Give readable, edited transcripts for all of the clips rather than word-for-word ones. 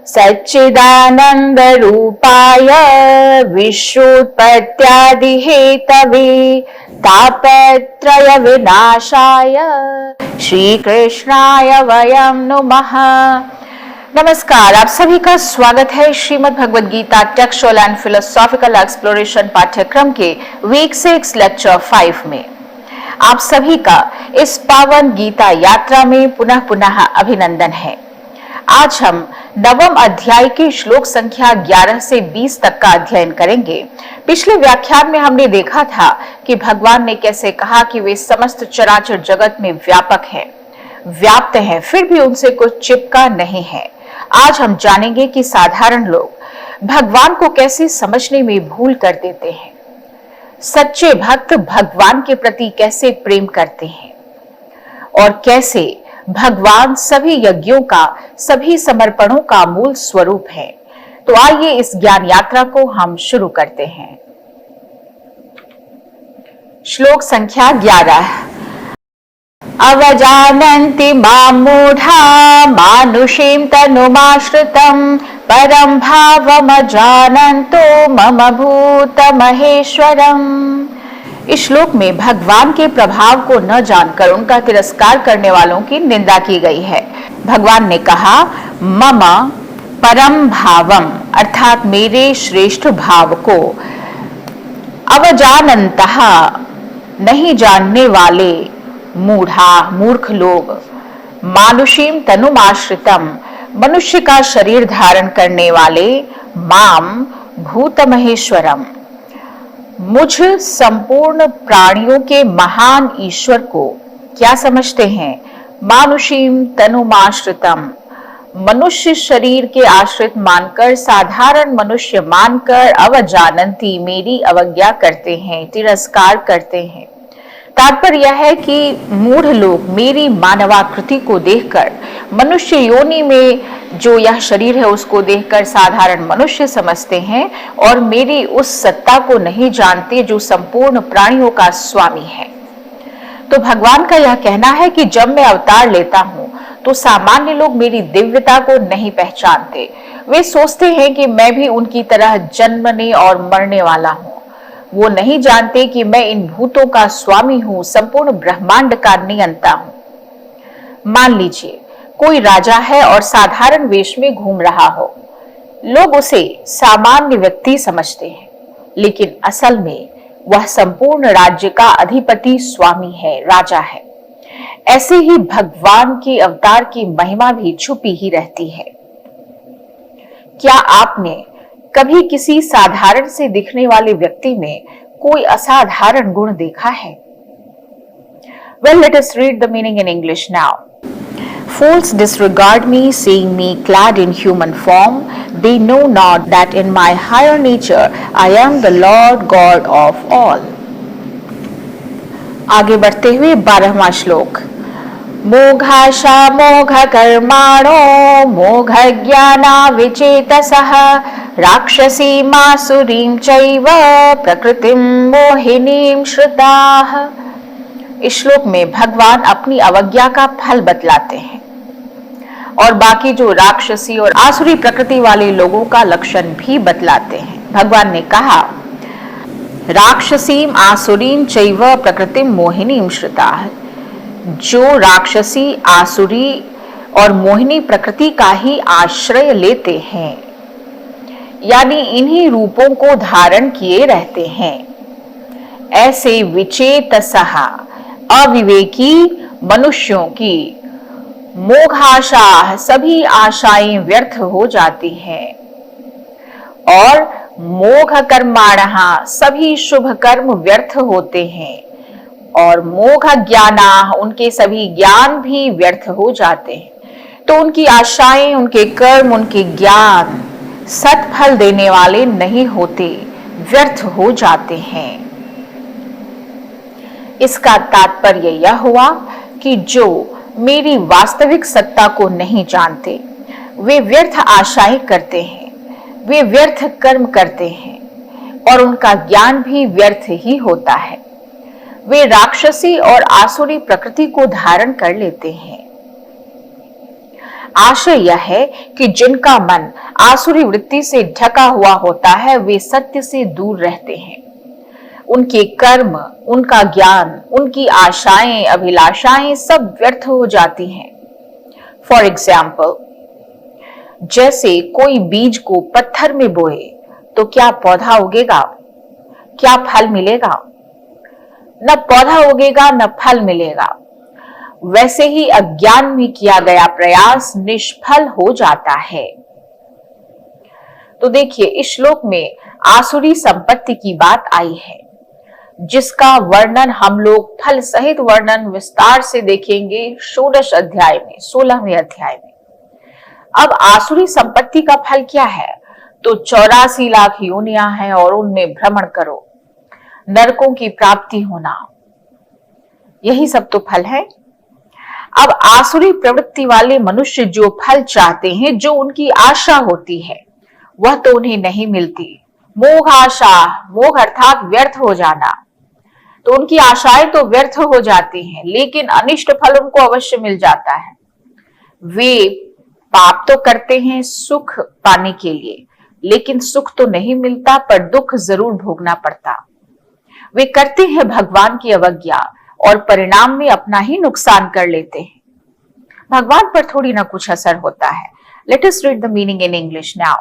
सच्चिदानंद रूपाय विश्वोत्पत्त्यादि Hathaway तापत्रय विनाशाय श्री कृष्णाय वयं नुमः। नमस्कार, आप सभी का स्वागत है Shrimad Bhagavad Gita textual and philosophical exploration पाठ्यक्रम के वीक 6 लेक्चर 5 में आप सभी का इस पावन गीता यात्रा में पुनः पुनः अभिनंदन है। आज हम नवम अध्याय के श्लोक संख्या 11 से 20 तक का अध्ययन करेंगे। पिछले व्याख्यान में हमने देखा था कि भगवान ने कैसे कहा कि वे समस्त चराचर जगत में व्यापक हैं, व्याप्त हैं, फिर भी उनसे कुछ चिपका नहीं है। आज हम जानेंगे कि साधारण लोग भगवान को कैसे समझने में भूल कर देते हैं, सच्चे भक्त भगवान के प्रति कैसे प्रेम करते हैं और कैसे भगवान सभी यज्ञों का, सभी समर्पणों का मूल स्वरूप है। तो आइए इस ज्ञान यात्रा को हम शुरू करते हैं। श्लोक संख्या 11। अवजानन्ति मां मूढ़ा मानुषीं तनुमाश्रितं परं भावमजानन्तो मम भूतमहेश्वरम्। इस श्लोक में भगवान के प्रभाव को न जानकर उनका तिरस्कार करने वालों की निंदा की गई है। भगवान ने कहा, मम परम भावम अर्थात मेरे श्रेष्ठ भाव को, अवजानन्तः नहीं जानने वाले, मूढ़ा मूर्ख लोग, मानुषीम तनुमाश्रितम मनुष्य का शरीर धारण करने वाले, माम भूतमहेश्वरम मुझ संपूर्ण प्राणियों के महान ईश्वर को क्या समझते हैं? मानुषीम तनुमाश्रितम मनुष्य शरीर के आश्रित मानकर, साधारण मनुष्य मानकर, अवजानंती मेरी अवज्ञा करते हैं, तिरस्कार करते हैं। तात्पर्य यह है कि मूढ़ लोग मेरी मानवाकृति को देखकर, मनुष्य योनि में जो यह शरीर है उसको देखकर साधारण मनुष्य समझते हैं और मेरी उस सत्ता को नहीं जानते जो संपूर्ण प्राणियों का स्वामी है। तो भगवान का यह कहना है कि जब मैं अवतार लेता हूं तो सामान्य लोग मेरी दिव्यता को नहीं पहचानते। वे सोचते हैं कि मैं भी उनकी तरह जन्मने और मरने वाला हूं। वो नहीं जानते कि मैं इन भूतों का स्वामी हूं, संपूर्ण ब्रह्मांड का नियंता हूं। मान लीजिए कोई राजा है और साधारण वेश में घूम रहा हो। लोग उसे सामान्य व्यक्ति समझते हैं, लेकिन असल में वह संपूर्ण राज्य का अधिपति, स्वामी है, राजा है। ऐसे ही भगवान के अवतार की महिमा भी छुपी ही रहती है। क्या आपने कभी किसी साधारण से दिखने वाले व्यक्ति में कोई असाधारण गुण देखा है? Well, let us read the meaning in English now. Fools disregard me, seeing me clad in human form. They know not that in my higher nature I am the Lord God of all. आगे बढ़ते हुए 12वां श्लोक। मोघाशा मोघ कर्माणो मोघ ज्ञाना विचेतसः राक्षसी मासुरीं चैव प्रकृतिं मोहिनीं श्रुताः। इस श्लोक में भगवान अपनी अवज्ञा का फल बतलाते हैं और बाकी जो राक्षसी और आसुरी प्रकृति वाले लोगों का लक्षण भी बतलाते हैं। भगवान ने कहा, राक्षसीम आसुरीं चैव प्रकृतिं मोहिनीं श्रुताः। जो राक्षसी, आसुरी और मोहिनी प्रकृति का ही आश्रय लेते हैं, यानी इन्हीं रूपों को धारण किए रहते हैं, ऐसे विचेतसः अविवेकी मनुष्यों की मोघाशा सभी आशाएं व्यर्थ हो जाती हैं और मोघ कर्माणः सभी शुभ कर्म व्यर्थ होते हैं और मोघ ज्ञाना उनके सभी ज्ञान भी व्यर्थ हो जाते हैं। तो उनकी आशाएं, उनके कर्म, उनके ज्ञान सत्फल देने वाले नहीं होते, व्यर्थ हो जाते हैं। इसका तात्पर्य यह हुआ कि जो मेरी वास्तविक सत्ता को नहीं जानते, वे व्यर्थ आशाएं करते हैं, वे व्यर्थ कर्म करते हैं और उनका ज्ञान भी व्यर्थ ही होता है। वे राक्षसी और आसुरी प्रकृति को धारण कर लेते हैं। आशय यह है कि जिनका मन आसुरी वृत्ति से ढका हुआ होता है वे सत्य से दूर रहते हैं। उनके कर्म, उनका ज्ञान, उनकी आशाएं, अभिलाषाएं सब व्यर्थ हो जाती हैं। फॉर एग्जाम्पल, जैसे कोई बीज को पत्थर में बोए तो क्या पौधा उगेगा? क्या फल मिलेगा? न पौधा उगेगा न फल मिलेगा। वैसे ही अज्ञान में किया गया प्रयास निष्फल हो जाता है। तो देखिए, इस श्लोक में आसुरी संपत्ति की बात आई है, जिसका वर्णन हम लोग फल सहित वर्णन विस्तार से देखेंगे 16 अध्याय में, 16वें अध्याय में। अब आसुरी संपत्ति का फल क्या है? तो 84 लाख योनियां हैं और उनमें भ्रमण करो, नरकों की प्राप्ति होना, यही सब तो फल है। अब आसुरी प्रवृत्ति वाले मनुष्य जो फल चाहते हैं, जो उनकी आशा होती है, वह तो उन्हें नहीं मिलती। मोह आशा, मोह अर्थात व्यर्थ हो जाना, तो उनकी आशाएं तो व्यर्थ हो जाती हैं, लेकिन अनिष्ट फल उनको अवश्य मिल जाता है। वे पाप तो करते हैं सुख पाने के लिए, लेकिन सुख तो नहीं मिलता, पर दुख जरूर भोगना पड़ता। वे करते हैं भगवान की अवज्ञा और परिणाम में अपना ही नुकसान कर लेते हैं। भगवान पर थोड़ी ना कुछ असर होता है। Let us read the meaning in English now.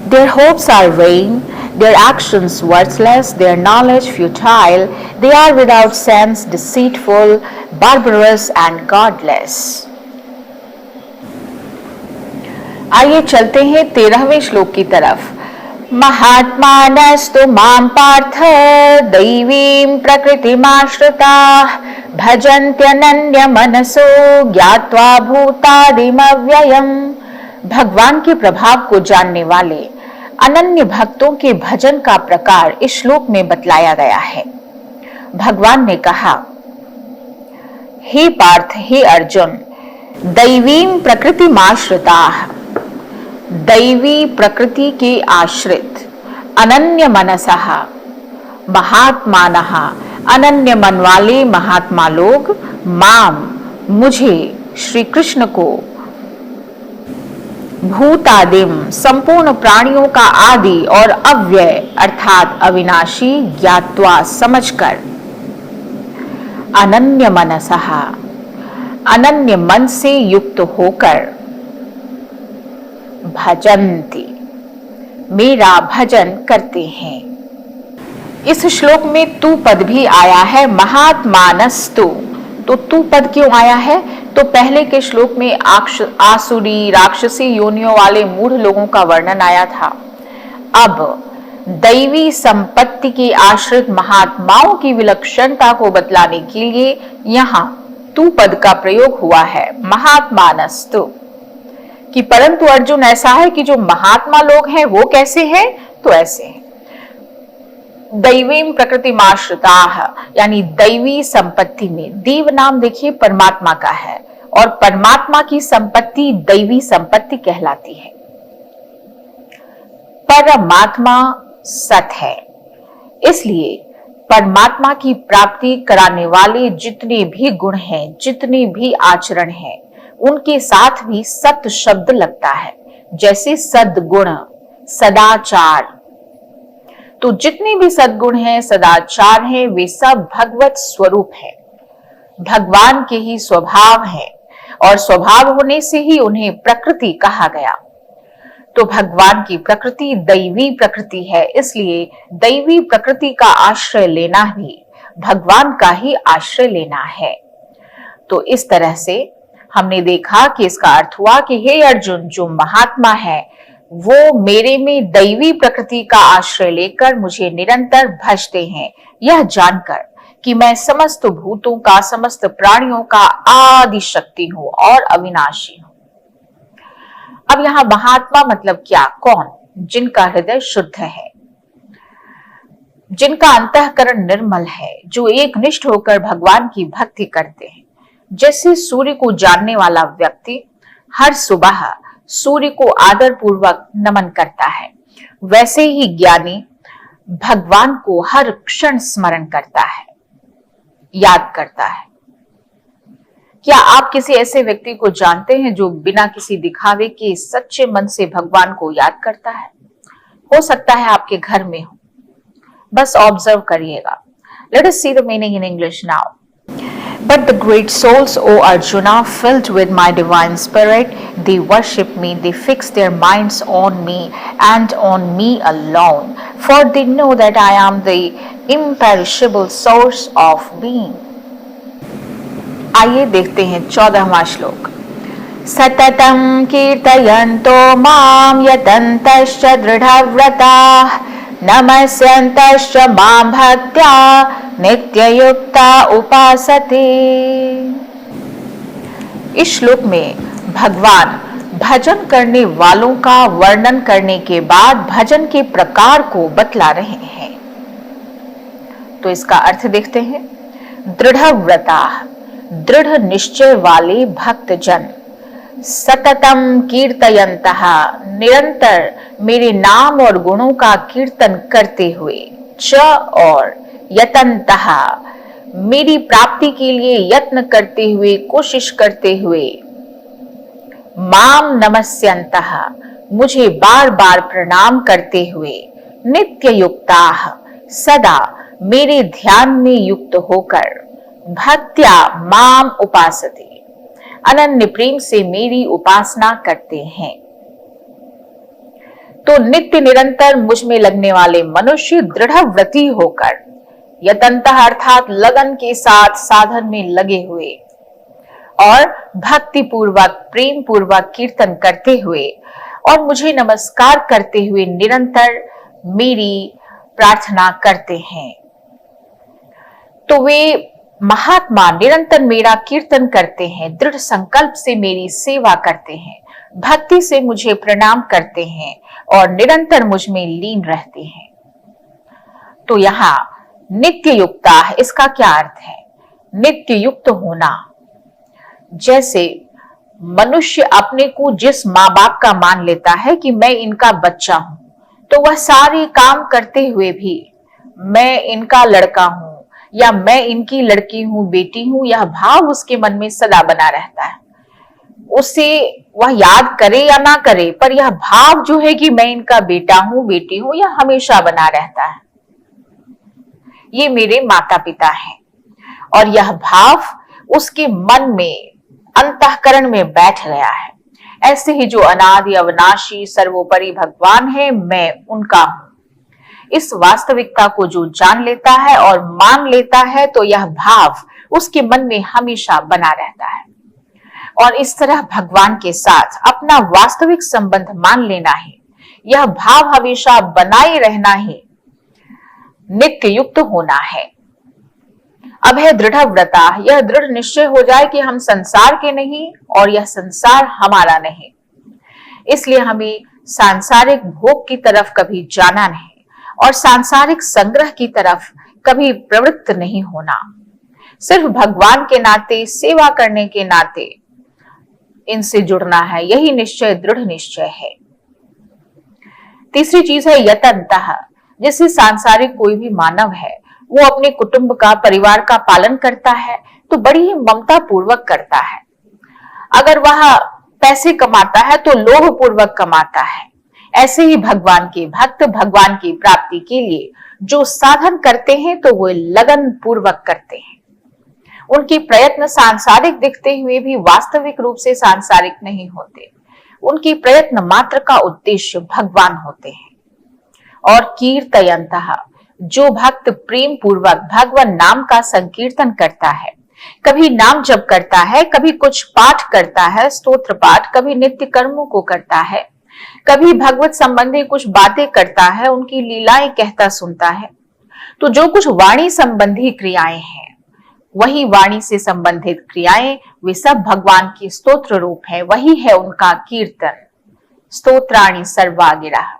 Their hopes are vain, their actions worthless, their knowledge futile, they are without sense, deceitful, barbarous and godless. आइए चलते हैं 13वें श्लोक की तरफ। महात्मानस्तु मां पार्थ दैवीं प्रकृतिमाश्रिताः भजन्त्यनन्य मनसो ज्ञात्वा भूतादिमव्ययम्। भगवान के प्रभाव को जानने वाले अनन्य भक्तों के भजन का प्रकार इस श्लोक में बतलाया गया है। भगवान ने कहा, हे पार्थ, हे अर्जुन, दैवीं प्रकृतिमाश्रिताः, दैवी प्रकृति के आश्रित, अनन्य मनसः, महात्मानः, अनन्य मन वाले महात्मा लोग, माम, मुझे, श्री कृष्ण को, भूतादिम, संपूर्ण प्राणियों का आदि और अव्यय अर्थात अविनाशी, ज्ञात्वा, समझकर, अनन्य मनसः, अनन्य मन से युक्त होकर, भजन्ति, मेरा भजन करते हैं। इस श्लोक में तू पद भी आया है, महात्मानस्तु। तो तू पद क्यों आया है? तो पहले के श्लोक में आसुरी राक्षसी योनियों वाले मूढ़ लोगों का वर्णन आया था। अब दैवी संपत्ति के आश्रित महात्माओं की विलक्षणता को बतलाने के लिए यहाँ तू पद का प्रयोग हुआ है, महात्मानस्तु। कि परंतु अर्जुन, ऐसा है कि जो महात्मा लोग हैं वो कैसे हैं? तो ऐसे हैं, दैवीं प्रकृतिमाश्रिताः, यानी दैवी संपत्ति में, देव नाम देखिए परमात्मा का है और परमात्मा की संपत्ति दैवी संपत्ति कहलाती है। परमात्मा सत है, इसलिए परमात्मा की प्राप्ति कराने वाले जितने भी गुण हैं, जितने भी आचरण हैं, उनके साथ भी सत शब्द लगता है। जैसे सद्गुण, सदाचार, तो जितने भी सद्गुण हैं, सदाचार हैं, वे सब भगवत स्वरूप है, भगवान के ही स्वभाव है और स्वभाव होने से ही उन्हें प्रकृति कहा गया। तो भगवान की प्रकृति दैवी प्रकृति है, इसलिए दैवी प्रकृति का आश्रय लेना भी भगवान का ही आश्रय लेना है। तो इस तरह से हमने देखा कि इसका अर्थ हुआ कि हे अर्जुन, जो महात्मा है वो मेरे में दैवी प्रकृति का आश्रय लेकर मुझे निरंतर भजते हैं, यह जानकर कि मैं समस्त भूतों का, समस्त प्राणियों का आदि शक्ति हूं और अविनाशी हूं। अब यहाँ महात्मा मतलब क्या? कौन? जिनका हृदय शुद्ध है, जिनका अंतःकरण निर्मल है, जो एकनिष्ठ होकर भगवान की भक्ति करते हैं। जैसे सूर्य को जानने वाला व्यक्ति हर सुबह सूर्य को आदर पूर्वक नमन करता है, वैसे ही ज्ञानी भगवान को हर क्षण स्मरण करता है, याद करता है। क्या आप किसी ऐसे व्यक्ति को जानते हैं जो बिना किसी दिखावे के सच्चे मन से भगवान को याद करता है? हो सकता है आपके घर में हो, बस ऑब्जर्व करिएगा। Let us see the meaning in English now. But the great souls, O Arjuna, filled with my divine spirit, they worship me, they fix their minds on me and on me alone, for they know that I am the imperishable source of being. आइए देखते हैं 14वां श्लोक। सततं कीर्तयन्तो मां यतन्तश्च दृढव्रताः नमस्यन्तश्च मां भक्त्या नित्ययुक्ता उपासते। इस श्लोक में भगवान भजन करने वालों का वर्णन करने के बाद भजन के प्रकार को बतला रहे हैं। तो इसका अर्थ देखते हैं। दृढ़व्रता, दृढ़ निश्चय वाले भक्तजन, सततम कीर्तयन्तः, निरंतर मेरे नाम और गुणों का कीर्तन करते हुए, च और यतन्तः, मेरी प्राप्ति के लिए यत्न करते हुए, कोशिश करते हुए, माम नमस्यन्तः, मुझे बार बार प्रणाम करते हुए, नित्य युक्ताः, सदा मेरे ध्यान में युक्त होकर, भक्त्या माम उपासते, अनन्य प्रेम से मेरी उपासना करते हैं। तो नित्य निरंतर मुझ में लगने वाले मनुष्य दृढ़व्रती होकर, यतन्तः अर्थात लगन के साथ साधन में लगे हुए और भक्ति पूर्वक प्रेम पूर्वक कीर्तन करते हुए और मुझे नमस्कार करते हुए निरंतर मेरी प्रार्थना करते हैं। तो वे महात्मा निरंतर मेरा कीर्तन करते हैं, दृढ़ संकल्प से मेरी सेवा करते हैं, भक्ति से मुझे प्रणाम करते हैं और निरंतर मुझ में लीन रहते हैं। तो यहाँ नित्य युक्ता, इसका क्या अर्थ है? नित्य युक्त होना। जैसे मनुष्य अपने को जिस माँ बाप का मान लेता है कि मैं इनका बच्चा हूं, तो वह सारे काम करते हुए भी मैं इनका लड़का हूं या मैं इनकी लड़की हूं, बेटी हूं, यह भाव उसके मन में सदा बना रहता है। उसे वह याद करे या ना करे, पर यह भाव जो है कि मैं इनका बेटा हूं, बेटी हूं, यह हमेशा बना रहता है। ये मेरे माता पिता हैं और यह भाव उसके मन में, अंतःकरण में बैठ गया है। ऐसे ही जो अनादि अविनाशी सर्वोपरि भगवान है, मैं उनका हूं। इस वास्तविकता को जो जान लेता है और मान लेता है, तो यह भाव उसके मन में हमेशा बना रहता है। और इस तरह भगवान के साथ अपना वास्तविक संबंध मान लेना है, यह भाव हमेशा बनाए रहना है, नित्य युक्त होना है। अब है दृढ़व्रता, यह दृढ़ निश्चय हो जाए कि हम संसार के नहीं और यह संसार हमारा नहीं। इसलिए हमें सांसारिक भोग की तरफ कभी जाना नहीं और सांसारिक संग्रह की तरफ कभी प्रवृत्त नहीं होना। सिर्फ भगवान के नाते, सेवा करने के नाते इनसे जुड़ना है, यही निश्चय दृढ़ निश्चय है। तीसरी चीज है यतन्तः। जैसे सांसारिक कोई भी मानव है, वो अपने कुटुंब का, परिवार का पालन करता है तो बड़ी ही ममता पूर्वक करता है। अगर वह पैसे कमाता है तो लोभ पूर्वक कमाता है। ऐसे ही भगवान के भक्त भगवान की प्राप्ति के लिए जो साधन करते हैं तो वो लगन पूर्वक करते हैं। उनके प्रयत्न सांसारिक दिखते हुए भी वास्तविक रूप से सांसारिक नहीं होते। उनके प्रयत्न मात्र का उद्देश्य भगवान होते हैं। और कीर्तयन्तः, जो भक्त प्रेम पूर्वक भगवान नाम का संकीर्तन करता है, कभी नाम जप करता है, कभी कुछ पाठ करता है, स्तोत्र पाठ, कभी नित्य कर्मों को करता है, कभी भगवत संबंधी कुछ बातें करता है, उनकी लीलाएं कहता सुनता है, तो जो कुछ वाणी संबंधी क्रियाएं हैं, वही वाणी से संबंधित क्रियाएं, वे सब भगवान की स्तोत्र रूप है, वही है उनका कीर्तन। स्तोत्राणि सर्वा गिरः।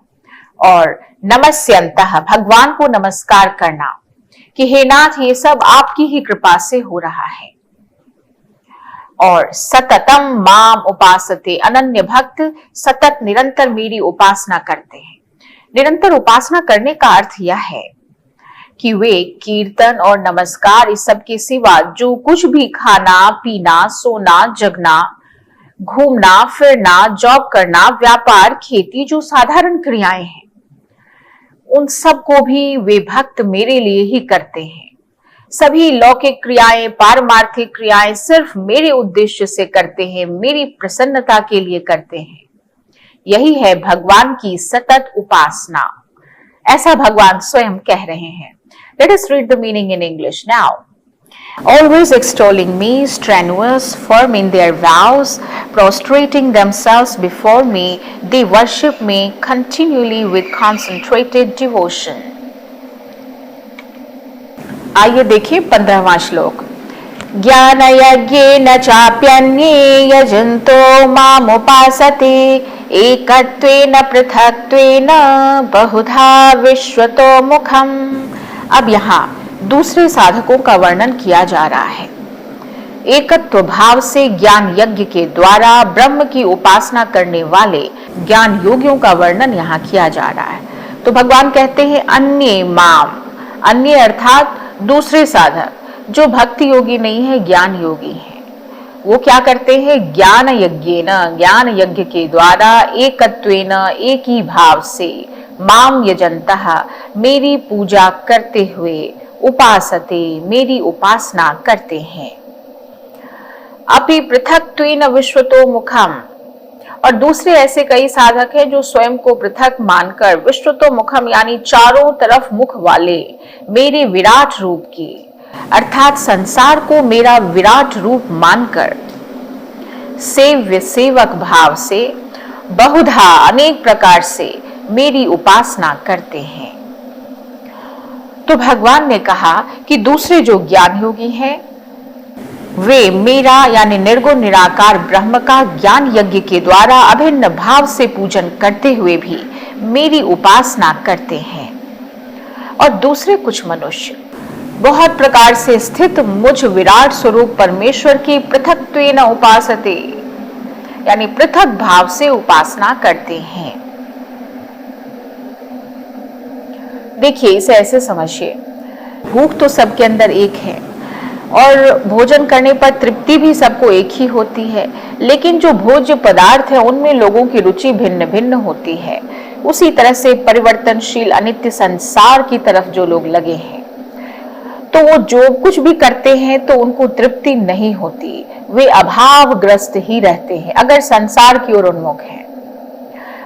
और नमस्यन्तः, भगवान को नमस्कार करना कि हे नाथ, ये सब आपकी ही कृपा से हो रहा है। और सततम माम उपासते, अनन्य भक्त सतत निरंतर मेरी उपासना करते हैं। निरंतर उपासना करने का अर्थ यह है कि वे कीर्तन और नमस्कार इस सब के सिवा जो कुछ भी खाना, पीना, सोना, जगना, घूमना, फिरना, जॉब करना, व्यापार, खेती, जो साधारण क्रियाएं हैं, उन सब को भी वे भक्त मेरे लिए ही करते हैं। सभी लौकिक क्रियाएं, पारमार्थिक क्रियाएं सिर्फ मेरे उद्देश्य से करते हैं, मेरी प्रसन्नता के लिए करते हैं। यही है भगवान की सतत उपासना। ऐसा भगवान स्वयं कह रहे हैं। Let us read the meaning in English now. Always extolling me, strenuous, firm in their vows, prostrating themselves before me, they worship me continually with concentrated devotion. आइए देखिए 15वां श्लोक। ज्ञान यज्ञेन चाप्यन्ये यजन्तो मामुपासते एकत्वेन पृथक्त्वेन बहुधा विश्वतो मुखम। अब यहाँ दूसरे साधकों का वर्णन किया जा रहा है। एकत्व भाव से ज्ञान यज्ञ के द्वारा ब्रह्म की उपासना करने वाले ज्ञान योगियों का वर्णन यहाँ किया जा रहा है। तो भगवान कहते हैं अन्य माम, अन्य अर्थात दूसरे साधक जो भक्ति योगी नहीं है, ज्ञान योगी है, वो क्या करते हैं? ज्ञान यज्ञेन, ज्ञान यज्ञ के द्वारा एकत्वेन, एक ही भाव से, माम यजन्तः, मेरी पूजा करते हुए, उपासते, मेरी उपासना करते हैं। अपि पृथक्त्वेन विश्वतो मुखम, और दूसरे ऐसे कई साधक हैं जो स्वयं को पृथक मानकर विश्वतो मुखम यानी चारों तरफ मुख वाले मेरे विराट रूप की, अर्थात संसार को मेरा विराट रूप मानकर सेव्य सेवक भाव से बहुधा अनेक प्रकार से मेरी उपासना करते हैं। तो भगवान ने कहा कि दूसरे जो ज्ञान योगी हैं वे मेरा यानी निर्गुण निराकार ब्रह्म का ज्ञान यज्ञ के द्वारा अभिन्न भाव से पूजन करते हुए भी मेरी उपासना करते हैं। और दूसरे कुछ मनुष्य बहुत प्रकार से स्थित मुझ विराट स्वरूप परमेश्वर की पृथक्त्वेन उपासते यानी पृथक भाव से उपासना करते हैं। देखिए, इसे ऐसे समझिए, भूख तो सबके अंदर एक है और भोजन करने पर तृप्ति भी सबको एक ही होती है, लेकिन जो भोज्य पदार्थ है उनमें लोगों की रुचि भिन्न भिन्न होती है। उसी तरह से परिवर्तनशील अनित्य संसार की तरफ जो लोग लगे हैं तो वो जो कुछ भी करते हैं तो उनको तृप्ति नहीं होती, वे अभावग्रस्त ही रहते हैं अगर संसार की ओर उन्मुख हैं।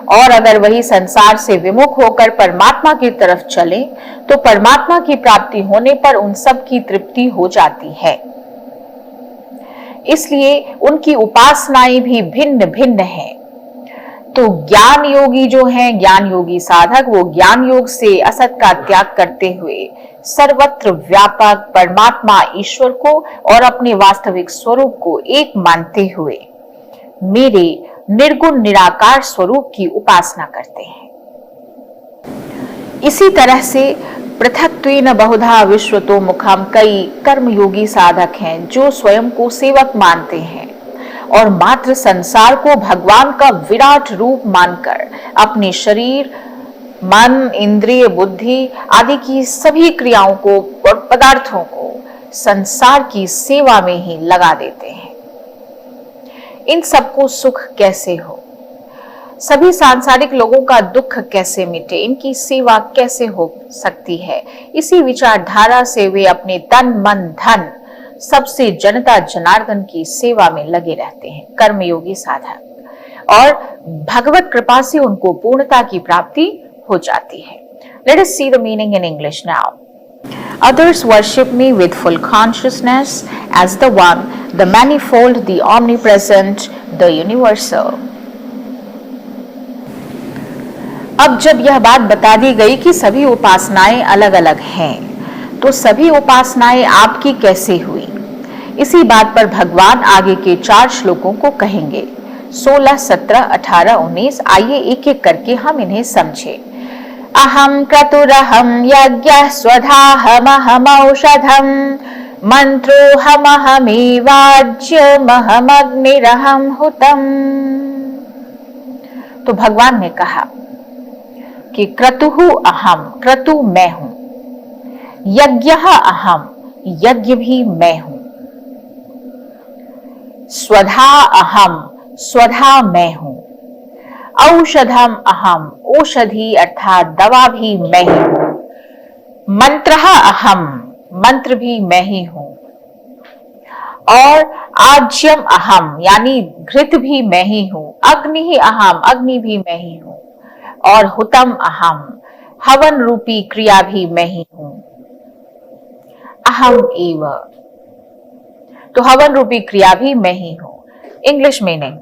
और अगर वही संसार से विमुख होकर परमात्मा की तरफ चले तो परमात्मा की प्राप्ति होने पर उन सब की तृप्ति हो जाती है। इसलिए उनकी उपासनाएं भी भिन्न भिन्न हैं। तो ज्ञान योगी जो हैं, ज्ञान योगी साधक, वो ज्ञान योग से असत का त्याग करते हुए सर्वत्र व्यापक परमात्मा ईश्वर को और अपने वास्तविक स्वरूप को एक मानते हुए मेरे निर्गुण निराकार स्वरूप की उपासना करते हैं। इसी तरह से पृथक्त्वेन बहुधा विश्वतो मुखम, कई कर्मयोगी साधक हैं जो स्वयं को सेवक मानते हैं और मात्र संसार को भगवान का विराट रूप मानकर अपने शरीर, मन, इंद्रिय, बुद्धि आदि की सभी क्रियाओं को और पदार्थों को संसार की सेवा में ही लगा देते हैं। इन सबको सुख कैसे हो, सभी सांसारिक लोगों का दुख कैसे मिटे, इनकी सेवा कैसे हो सकती है, इसी विचारधारा से वे अपने तन मन धन सबसे जनता जनार्दन की सेवा में लगे रहते हैं कर्मयोगी साधक, और भगवत कृपा से उनको पूर्णता की प्राप्ति हो जाती है। Let us see the meaning in English now. Others worship me with full consciousness as the one, the manifold, the omnipresent, the universal. अब जब यह बात बता दी गई कि सभी उपासनाएं अलग अलग हैं, तो सभी उपासनाएं आपकी कैसे हुई, इसी बात पर भगवान आगे के 4 श्लोकों को कहेंगे, 16, 17, 18, 19। आइए एक एक करके हम इन्हें समझें। अहम क्रतुरहम यज्ञः स्वधाहमहमौषधम् मंत्रोहमहमेवाज्यमहमग्निरहं हुतम्। तो भगवान ने कहा कि क्रतुहु अहम, क्रतु मैं हूं, यज्ञः अहम, यज्ञ भी मैं हूं। स्वधा अहम, स्वधा मैं हूं। औषधम अहम, औषधि अर्थात दवा भी मैं ही हूं। मंत्रः अहम, मंत्र भी मैं ही हूं। और आज्यम अहम यानी घृत भी मैं ही हूं। अग्नि अहम, अग्नि भी मैं ही हूं। और हुतम अहम, हवन रूपी क्रिया भी मैं ही हूं। अहम एव, तो हवन रूपी क्रिया भी मैं ही हूं। English meaning,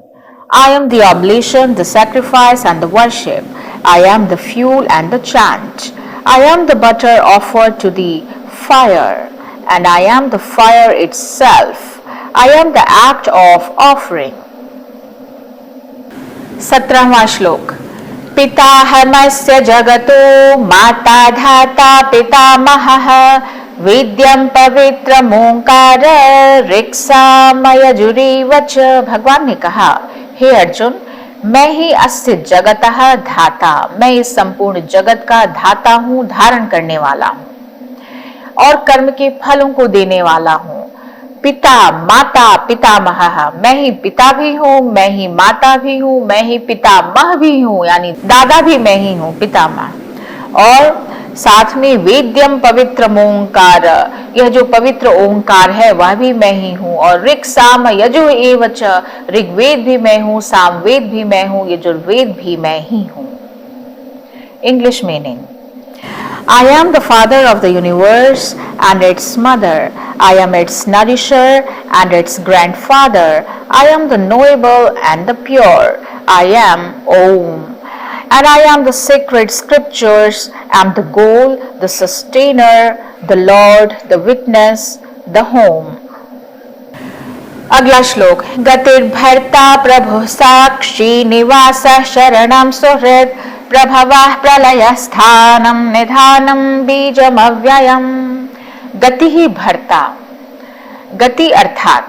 I am the oblation, the sacrifice and the worship. I am the fuel and the chant. I am the butter offered to the fire, and I am the fire itself. I am the act of offering. 17वां श्लोक। पिताहमस्य जगतो माता धाता पितामहः वेद्यं पवित्रमोंकार ऋक्सामयजुरीव च। भगवान ने कहा, हे अर्जुन, मैं ही अस्य जगतः धाता, मैं इस संपूर्ण जगत का धाता हूं, धारण करने वाला हूं और कर्म के फलों को देने वाला हूं। पिता माता पितामहः, मैं ही पिता भी हूं, मैं ही माता भी हूं, मैं ही पितामह भी हूं यानी दादा भी मैं ही हूं, पितामह। और साथ में वेद्यम पवित्र ओंकार, यह जो पवित्र ओंकार है वह भी मैं ही हूं। और ऋक् साम यजु एव च, ऋग्वेद भी मैं हूं, सामवेद भी मैं हूं, यजुर्वेद भी मैं ही हूं। English meaning, I am the father of the universe and its mother. I am its nourisher and its grandfather. I am the knowable and the pure. I am Om. And I am the sacred scriptures, am the goal, the sustainer, the Lord, the witness, the home. अगला श्लोक। गतिर्भर्ता प्रभु साक्षी निवासः शरणं सुहृत् प्रभवः प्रलयस्थानं निधानं बीजमव्ययम्। गति ही भर्ता, गति अर्थात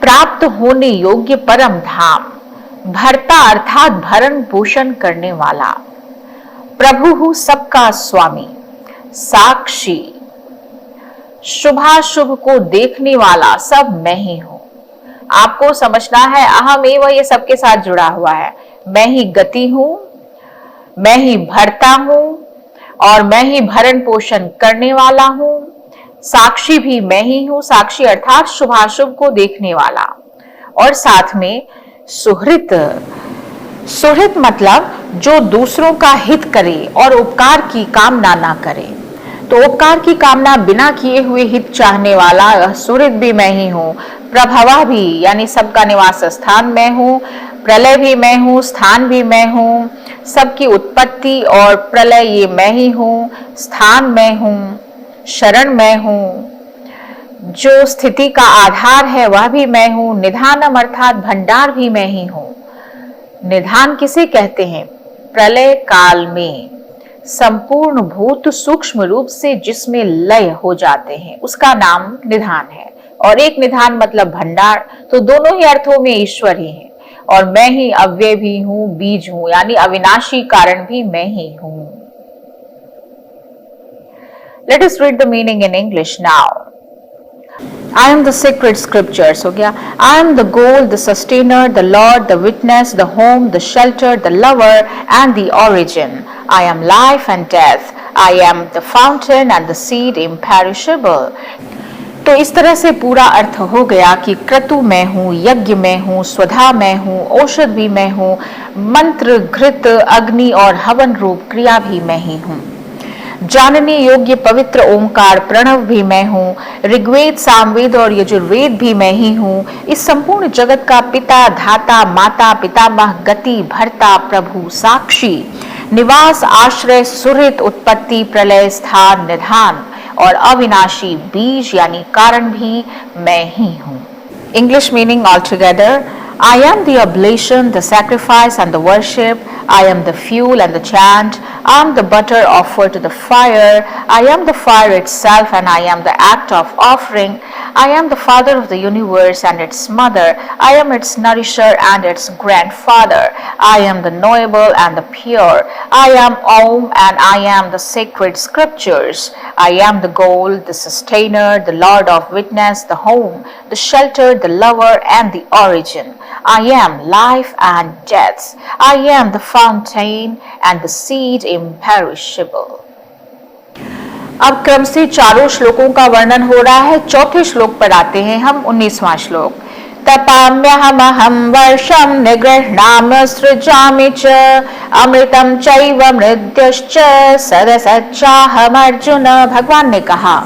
प्राप्त होने योग्य परम धाम, भर्ता अर्थात भरण पोषण करने वाला, प्रभु सबका स्वामी, साक्षी शुभाशुभ को देखने वाला, सब मैं ही हूं। आपको समझना है अहम एव, ये सबके साथ जुड़ा हुआ है। मैं ही गति हूं, मैं ही भरता हूं और मैं ही भरण पोषण करने वाला हूं। साक्षी भी मैं ही हूं, साक्षी अर्थात शुभाशुभ को देखने वाला। और साथ में सुहृत, सुहृत मतलब जो दूसरों का हित करे और उपकार की कामना ना करे। तो उपकार की कामना बिना किए हुए हित चाहने वाला सुहृत भी मैं ही हूं। प्रभवा भी यानी सबका निवास स्थान मैं हूं, प्रलय भी मैं हूं, स्थान भी मैं हूं, सबकी उत्पत्ति और प्रलय ये मैं ही हूं, स्थान मैं हूं, शरण मैं हूं, जो स्थिति का आधार है वह भी मैं हूं, निधानम अर्थात भंडार भी मैं ही हूं। निधान किसे कहते हैं? प्रलय काल में संपूर्ण भूत सूक्ष्म रूप से जिसमें लय हो जाते हैं उसका नाम निधान है। और एक निधान मतलब भंडार, तो दोनों ही अर्थों में ईश्वर ही है। और मैं ही अव्यय भी हूं, बीज हूं यानी अविनाशी कारण भी मैं ही हूं। Let us read the meaning in English now. I am the sacred scriptures, हो गया। I am the goal, the sustainer, the Lord, the witness, the home, the shelter, the lover and the origin. I am life and death. I am the fountain and the seed imperishable. तो इस तरह से पूरा अर्थ हो गया कि क्रतु मैं हूँ, यज्ञ मैं हूँ, स्वधा मैं हूँ, औषध भी मैं हूँ, मंत्र, घृत, अग्नि और हवन रूप क्रिया भी मैं ही हूँ। जानने योग्य पवित्र ओंकार प्रणव भी मैं हूँ, ऋग्वेद, सामवेद और यजुर्वेद भी मैं ही हूँ। इस संपूर्ण जगत का पिता, धाता, माता, पितामह, गति, भर्ता, प्रभु, साक्षी, निवास, आश्रय, सुहृत, उत्पत्ति, प्रलय, स्थान, निधान और अविनाशी बीज यानी कारण भी मैं ही हूँ। English meaning altogether, I am the oblation, the sacrifice and the worship. I am the fuel and the chant. I am the butter offered to the fire. I am the fire itself and I am the act of offering. I am the father of the universe and its mother. I am its nourisher and its grandfather. I am the knowable and the pure. I am Om and I am the sacred scriptures. I am the goal, the sustainer, the Lord of witness, the home, the shelter, the lover and the origin. I am life and death. I am the fountain and the seed imperishable. अब क्रम से चारों श्लोकों का वर्णन हो रहा है। चौथे श्लोक पर आते हैं हम। 19वां श्लोक। तपाम्यहमहं वर्षं निगृह्णामि सृजामि च अमृतं चैव मृद्यश्च सदसच्चाहमर्जुन। भगवान ने कहा,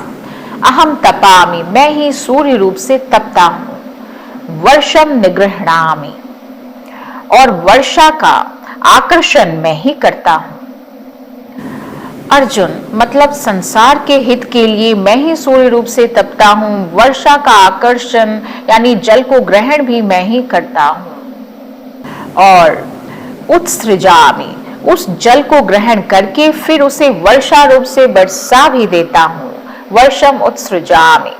अहम तपामि, मैं ही सूर्य रूप से तपता हूं। वर्षम निगृह्णामि, और वर्षा का आकर्षण मैं ही करता हूं। अर्जुन, मतलब संसार के हित के लिए मैं ही सूर्य रूप से तपता हूं। वर्षा का आकर्षण यानी जल को ग्रहण भी मैं ही करता हूं। और उत्सृजामि, उस जल को ग्रहण करके फिर उसे वर्षा रूप से बरसा भी देता हूं। वर्षम उत्सृजामि,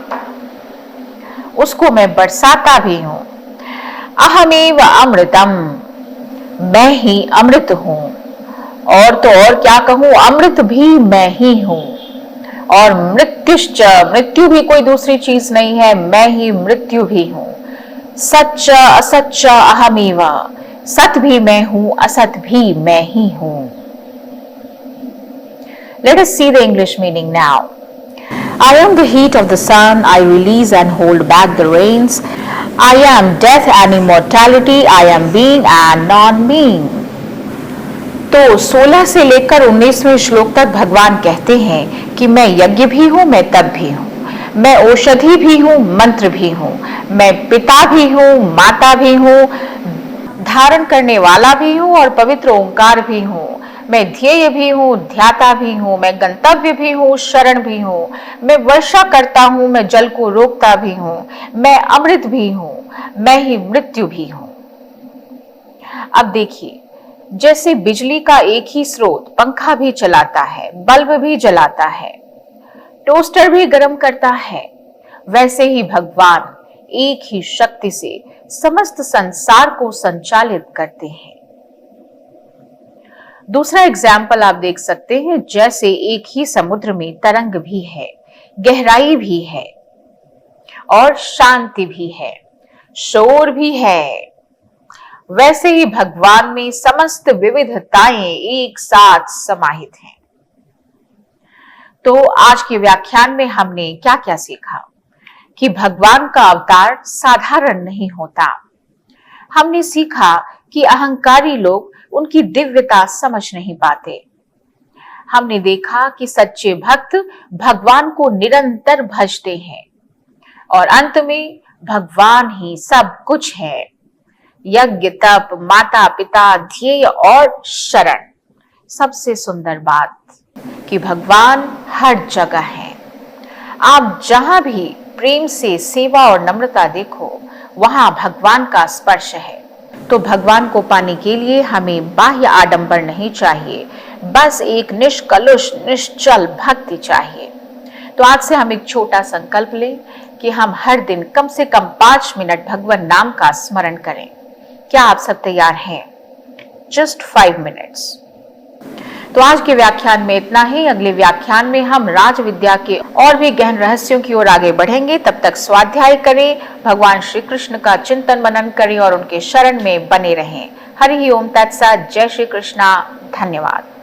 उसको मैं बरसाता भी हूं। अहमेव अमृतम, मैं ही अमृत हूं। और तो और क्या कहूं, अमृत भी मैं ही हूं। और मृत्युश्च, मृत्यु भी कोई दूसरी चीज नहीं है, मैं ही मृत्यु भी हूं। सच्च असच्च अहमेव, सत भी मैं हूं, असत भी मैं ही हूं। Let us see the English meaning now. I am the heat of the sun, I release and hold back the rains. I am death and immortality, I am being and non-being. तो 16 से लेकर 19वें श्लोक तक भगवान कहते हैं कि मैं यज्ञ भी हूं, मैं तप भी हूं, मैं औषधि भी हूं, मंत्र भी हूं, मैं पिता भी हूं, माता भी हूं, धारण करने वाला भी हूं और पवित्र ओंकार भी हूं। मैं ध्येय भी हूं, ध्याता भी हूं, मैं गंतव्य भी हूं, शरण भी हूं, मैं वर्षा करता हूं, मैं जल को रोकता भी हूं, मैं अमृत भी हूं, मैं ही मृत्यु भी हूं। अब देखिए, जैसे बिजली का एक ही स्रोत पंखा भी चलाता है, बल्ब भी जलाता है, टोस्टर भी गर्म करता है, वैसे ही भगवान एक ही शक्ति से समस्त संसार को संचालित करते हैं। दूसरा एग्जाम्पल आप देख सकते हैं, जैसे एक ही समुद्र में तरंग भी है, गहराई भी है और शांति भी है, शोर भी है, वैसे ही भगवान में समस्त विविधताएं एक साथ समाहित हैं। तो आज के व्याख्यान में हमने क्या क्या सीखा कि भगवान का अवतार साधारण नहीं होता। हमने सीखा कि अहंकारी लोग उनकी दिव्यता समझ नहीं पाते। हमने देखा कि सच्चे भक्त भगवान को निरंतर भजते हैं और अंत में भगवान ही सब कुछ है। यज्ञ, तप, माता पिता, ध्येय और शरण। सबसे सुंदर बात कि भगवान हर जगह है। आप जहां भी प्रेम से सेवा और नम्रता देखो, वहां भगवान का स्पर्श है। तो भगवान को पाने के लिए हमें बाह्य आडंबर नहीं चाहिए, बस एक निष्कलुष निश्चल भक्ति चाहिए। तो आज से हम एक छोटा संकल्प लें कि हम हर दिन कम से कम 5 मिनट भगवान नाम का स्मरण करें। क्या आप सब तैयार हैं? Just 5 minutes. तो आज के व्याख्यान में इतना ही। अगले व्याख्यान में हम राज विद्या के और भी गहन रहस्यों की ओर आगे बढ़ेंगे। तब तक स्वाध्याय करें, भगवान श्री कृष्ण का चिंतन मनन करें और उनके शरण में बने रहें। हरि ओम तत्सत। जय श्री कृष्णा। धन्यवाद।